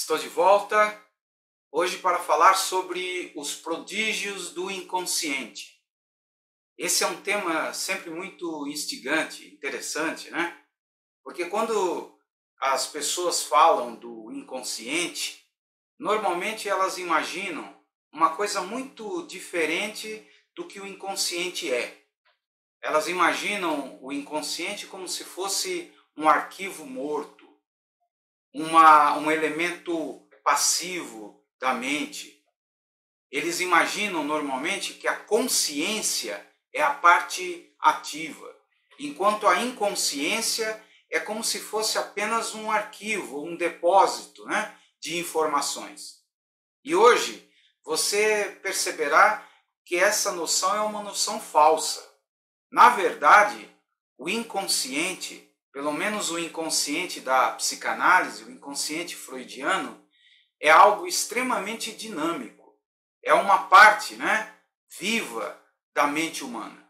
Estou de volta hoje para falar sobre os prodígios do inconsciente. Esse é um tema sempre muito instigante, interessante, né? Porque quando as pessoas falam do inconsciente, normalmente elas imaginam uma coisa muito diferente do que o inconsciente é. Elas imaginam o inconsciente como se fosse um arquivo morto, um elemento passivo da mente. Eles imaginam normalmente que a consciência é a parte ativa, enquanto a inconsciência é como se fosse apenas um arquivo, um depósito, né, de informações. E hoje você perceberá que essa noção é uma noção falsa. Na verdade, o inconsciente, pelo menos o inconsciente da psicanálise, o inconsciente freudiano, é algo extremamente dinâmico. É uma parte, né, viva da mente humana.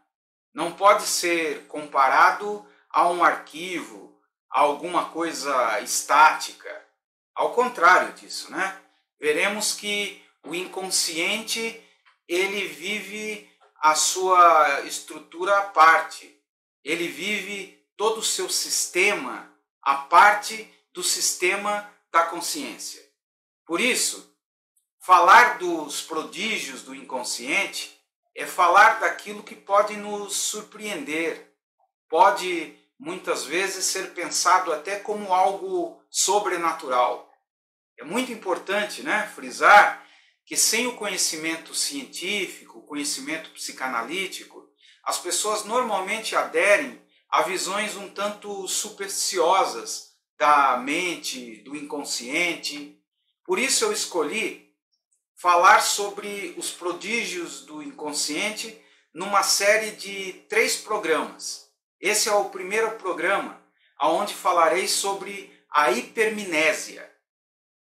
Não pode ser comparado a um arquivo, a alguma coisa estática. Ao contrário disso, né? Veremos que o inconsciente, ele vive a sua estrutura à parte. Ele vive todo o seu sistema à parte do sistema da consciência. Por isso, falar dos prodígios do inconsciente é falar daquilo que pode nos surpreender, pode muitas vezes ser pensado até como algo sobrenatural. É muito importante, né, frisar que sem o conhecimento científico, o conhecimento psicanalítico, as pessoas normalmente aderem a visões um tanto supersticiosas da mente, do inconsciente. Por isso eu escolhi falar sobre os prodígios do inconsciente numa série de 3 programas. Esse é o primeiro programa, onde falarei sobre a hipermnésia.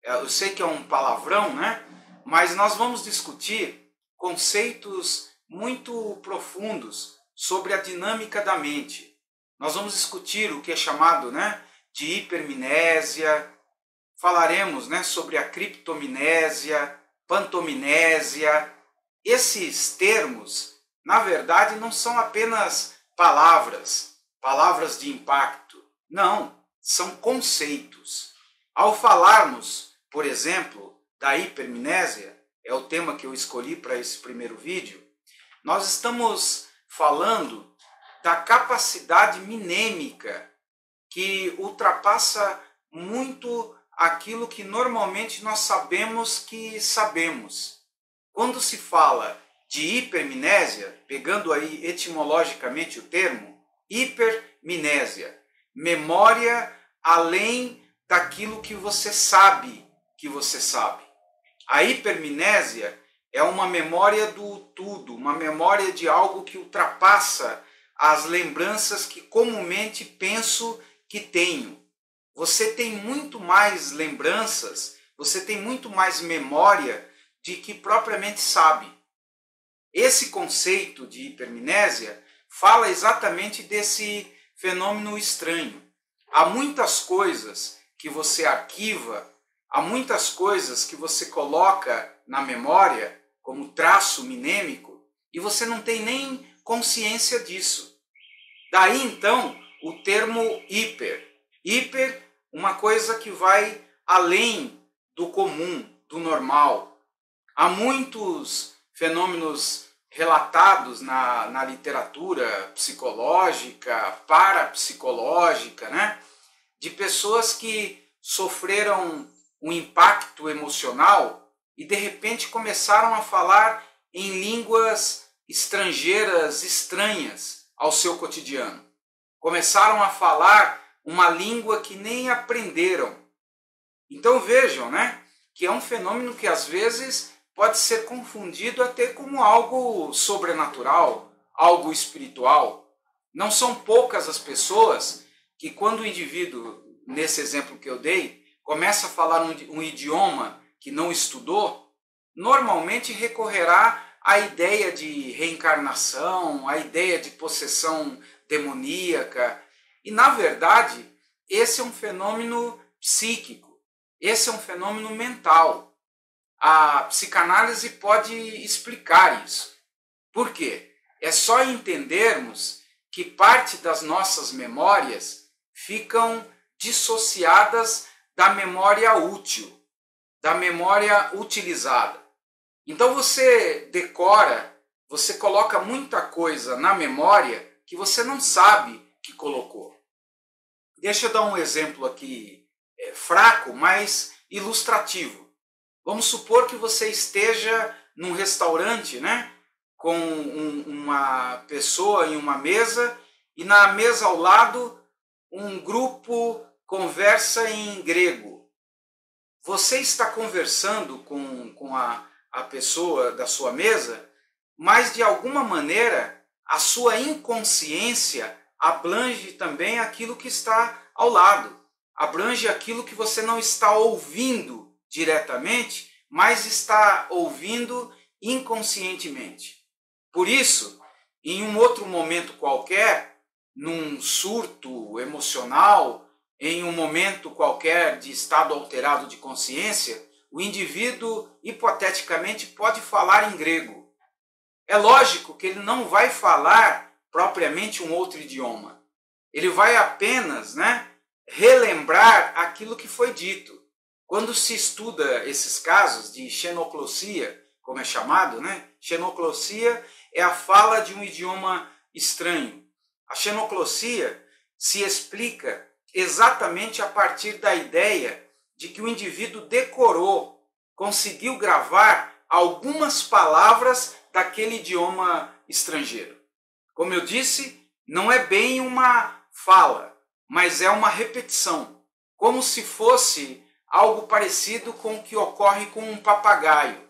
Eu sei que é um palavrão, né? Mas nós vamos discutir conceitos muito profundos sobre a dinâmica da mente. Nós vamos discutir o que é chamado, né, de hipermnésia. Falaremos, né, sobre a criptomnésia, pantomnésia. Esses termos, na verdade, não são apenas palavras de impacto. Não, são conceitos. Ao falarmos, por exemplo, da hipermnésia, é o tema que eu escolhi para esse primeiro vídeo, nós estamos falando da capacidade mnêmica que ultrapassa muito aquilo que normalmente nós sabemos que sabemos. Quando se fala de hipermnésia, pegando aí etimologicamente o termo, hipermnésia, memória além daquilo que você sabe que você sabe. A hipermnésia é uma memória do tudo, uma memória de algo que ultrapassa as lembranças que comumente penso que tenho. Você tem muito mais lembranças, você tem muito mais memória de que propriamente sabe. Esse conceito de hipermnésia fala exatamente desse fenômeno estranho. Há muitas coisas que você arquiva, há muitas coisas que você coloca na memória como traço mnêmico e você não tem nem consciência disso. Daí então o termo hiper. Hiper, uma coisa que vai além do comum, do normal. Há muitos fenômenos relatados na literatura psicológica, parapsicológica, né? De pessoas que sofreram um impacto emocional e de repente começaram a falar em línguas estrangeiras estranhas ao seu cotidiano. Começaram a falar uma língua que nem aprenderam. Então vejam, né, que é um fenômeno que às vezes pode ser confundido até como algo sobrenatural, algo espiritual. Não são poucas as pessoas que quando o indivíduo, nesse exemplo que eu dei, começa a falar um idioma que não estudou, normalmente recorrerá à ideia de reencarnação, à ideia de possessão demoníaca. E, na verdade, esse é um fenômeno psíquico. Esse é um fenômeno mental. A psicanálise pode explicar isso. Por quê? É só entendermos que parte das nossas memórias ficam dissociadas da memória útil, da memória utilizada. Então você decora, você coloca muita coisa na memória que você não sabe que colocou. Deixa eu dar um exemplo aqui fraco, mas ilustrativo. Vamos supor que você esteja num restaurante, né, com uma pessoa em uma mesa e na mesa ao lado um grupo conversa em grego. Você está conversando com a pessoa da sua mesa, mas de alguma maneira a sua inconsciência abrange também aquilo que está ao lado, abrange aquilo que você não está ouvindo diretamente, mas está ouvindo inconscientemente. Por isso, em um outro momento qualquer, num surto emocional, em um momento qualquer de estado alterado de consciência, o indivíduo hipoteticamente pode falar em grego. É lógico que ele não vai falar propriamente um outro idioma. Ele vai apenas, relembrar aquilo que foi dito. Quando se estuda esses casos de xenoclossia, como é chamado, xenoclossia é a fala de um idioma estranho. A xenoclossia se explica exatamente a partir da ideia de que o indivíduo decorou, conseguiu gravar algumas palavras daquele idioma estrangeiro. Como eu disse, não é bem uma fala, mas é uma repetição, como se fosse algo parecido com o que ocorre com um papagaio.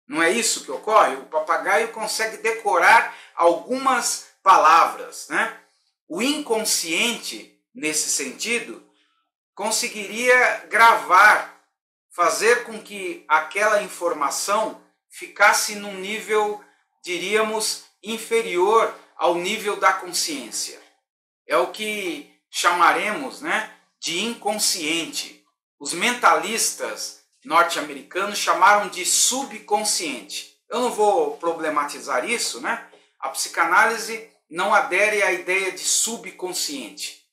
Não é isso que ocorre? O papagaio consegue decorar algumas palavras, O inconsciente, nesse sentido, conseguiria gravar, fazer com que aquela informação ficasse num nível, diríamos, inferior ao nível da consciência. É o que chamaremos, de inconsciente. Os mentalistas norte-americanos chamaram de subconsciente. Eu não vou problematizar isso, A psicanálise não adere à ideia de subconsciente.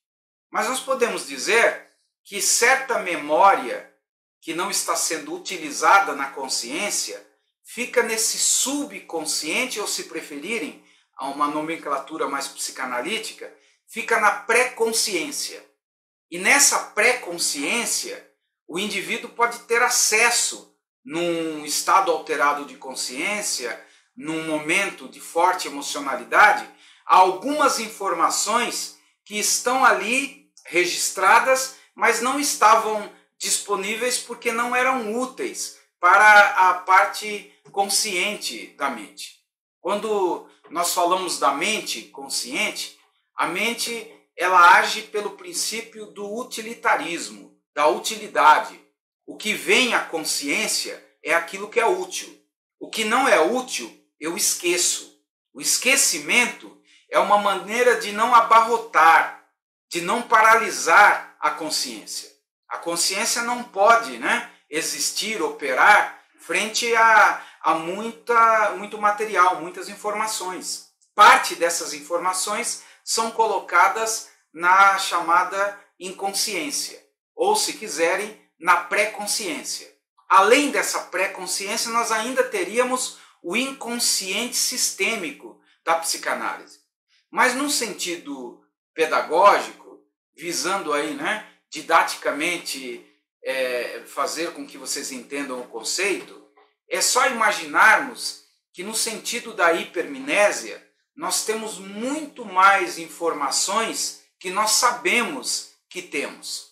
Mas nós podemos dizer que certa memória que não está sendo utilizada na consciência fica nesse subconsciente, ou se preferirem, a uma nomenclatura mais psicanalítica, fica na pré-consciência. E nessa pré-consciência, o indivíduo pode ter acesso, num estado alterado de consciência, num momento de forte emocionalidade, a algumas informações que estão ali registradas, mas não estavam disponíveis porque não eram úteis para a parte consciente da mente. Quando nós falamos da mente consciente, a mente ela age pelo princípio do utilitarismo, da utilidade. O que vem à consciência é aquilo que é útil. O que não é útil, eu esqueço. O esquecimento é uma maneira de não abarrotar, de não paralisar a consciência. A consciência não pode, existir, operar frente a muito material, muitas informações. Parte dessas informações são colocadas na chamada inconsciência, ou, se quiserem, na pré-consciência. Além dessa pré-consciência, nós ainda teríamos o inconsciente sistêmico da psicanálise. Mas num sentido pedagógico, visando aí, didaticamente fazer com que vocês entendam o conceito, é só imaginarmos que no sentido da hipermnésia, nós temos muito mais informações que nós sabemos que temos.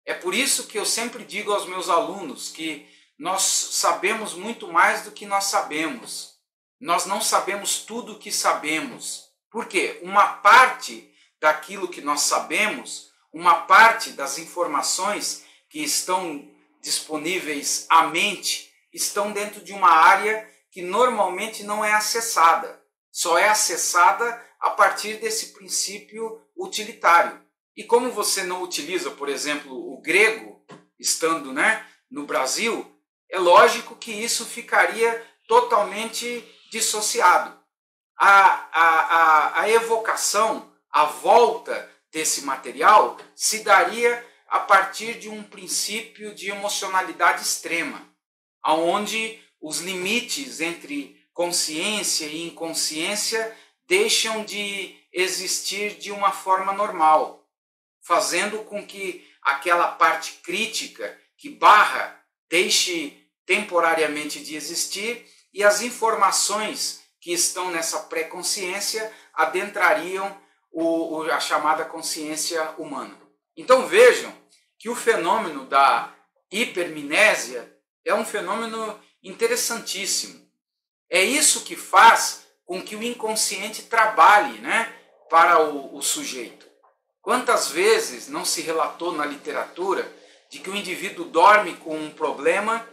É por isso que eu sempre digo aos meus alunos que nós sabemos muito mais do que nós sabemos. Nós não sabemos tudo o que sabemos. Por quê? Uma parte daquilo que nós sabemos, uma parte das informações que estão disponíveis à mente, estão dentro de uma área que normalmente não é acessada. Só é acessada a partir desse princípio utilitário. E como você não utiliza, por exemplo, o grego, estando, né, no Brasil, é lógico que isso ficaria totalmente dissociado. A evocação, a volta desse material se daria a partir de um princípio de emocionalidade extrema, onde os limites entre consciência e inconsciência deixam de existir de uma forma normal, fazendo com que aquela parte crítica que barra deixe temporariamente de existir e as informações que estão nessa pré-consciência adentrariam a chamada consciência humana. Então vejam que o fenômeno da hipermnésia é um fenômeno interessantíssimo. É isso que faz com que o inconsciente trabalhe, né, para o sujeito. Quantas vezes não se relatou na literatura de que o indivíduo dorme com um problema,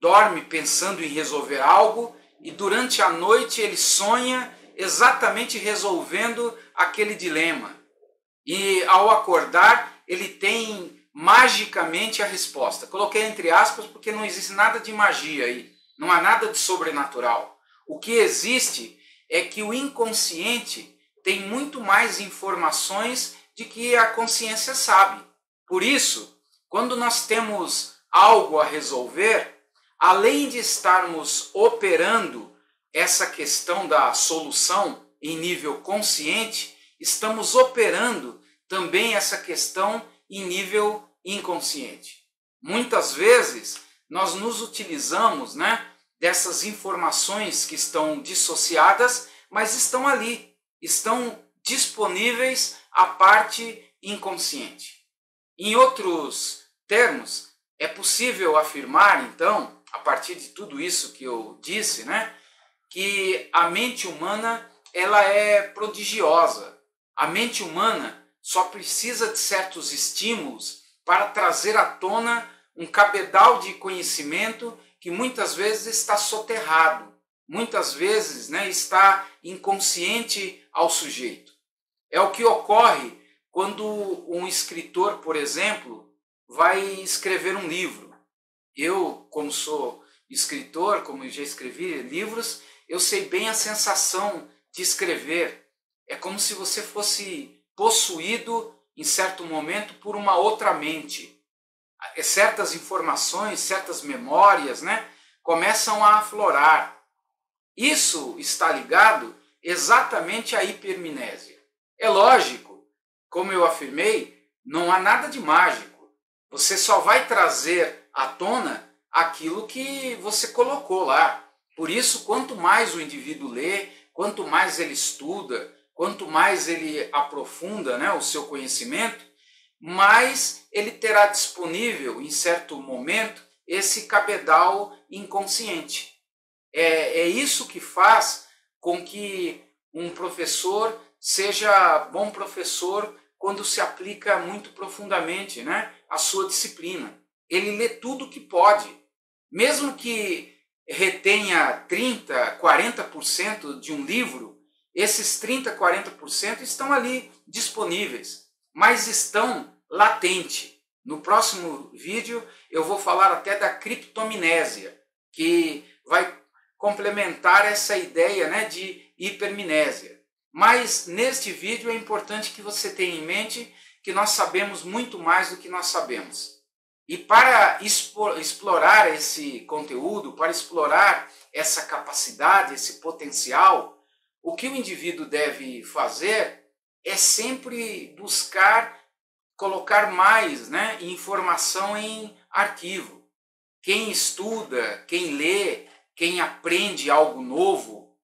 dorme pensando em resolver algo e durante a noite ele sonha exatamente resolvendo aquele dilema. E ao acordar ele tem magicamente a resposta. Coloquei entre aspas porque não existe nada de magia aí, não há nada de sobrenatural. O que existe é que o inconsciente tem muito mais informações de que a consciência sabe. Por isso, quando nós temos algo a resolver, além de estarmos operando essa questão da solução em nível consciente, estamos operando também essa questão em nível inconsciente. Muitas vezes nós nos utilizamos, né, dessas informações que estão dissociadas, mas estão ali, estão disponíveis à parte inconsciente. Em outros termos, é possível afirmar, então, a partir de tudo isso que eu disse, né, que a mente humana ela é prodigiosa. A mente humana só precisa de certos estímulos para trazer à tona um cabedal de conhecimento que muitas vezes está soterrado, muitas vezes, né, está inconsciente ao sujeito. É o que ocorre quando um escritor, por exemplo, vai escrever um livro. Eu, como sou escritor, como já escrevi livros, eu sei bem a sensação de escrever. É como se você fosse possuído, em certo momento, por uma outra mente. Certas informações, certas memórias, né, começam a aflorar. Isso está ligado exatamente à hipermnésia. É lógico, como eu afirmei, não há nada de mágico. Você só vai trazer à tona aquilo que você colocou lá. Por isso, quanto mais o indivíduo lê, quanto mais ele estuda, quanto mais ele aprofunda, né, o seu conhecimento, mais ele terá disponível, em certo momento, esse cabedal inconsciente. É isso que faz com que um professor seja bom professor quando se aplica muito profundamente, né, a sua disciplina. Ele lê tudo que pode, mesmo que retenha 30%, 40% de um livro, esses 30%, 40% estão ali disponíveis, mas estão latentes. No próximo vídeo eu vou falar até da criptomnésia, que vai complementar essa ideia, né, de hipermnésia. Mas neste vídeo é importante que você tenha em mente que nós sabemos muito mais do que nós sabemos. E para explorar esse conteúdo, para explorar essa capacidade, esse potencial, o que o indivíduo deve fazer é sempre buscar colocar mais, né, informação em arquivo. Quem estuda, quem lê, quem aprende algo novo,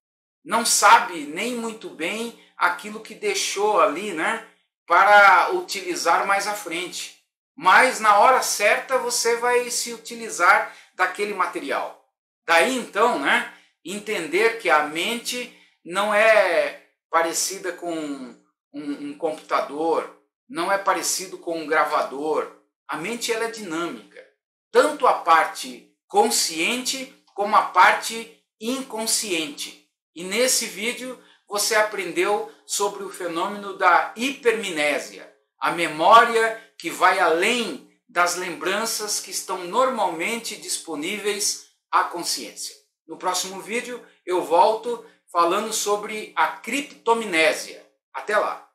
não sabe nem muito bem aquilo que deixou ali, né, para utilizar mais à frente. Mas na hora certa você vai se utilizar daquele material. Daí então, né, entender que a mente não é parecida com um computador, não é parecido com um gravador. A mente ela é dinâmica. Tanto a parte consciente como a parte inconsciente. E nesse vídeo você aprendeu sobre o fenômeno da hipermnésia, a memória que vai além das lembranças que estão normalmente disponíveis à consciência. No próximo vídeo eu volto falando sobre a criptomnésia. Até lá!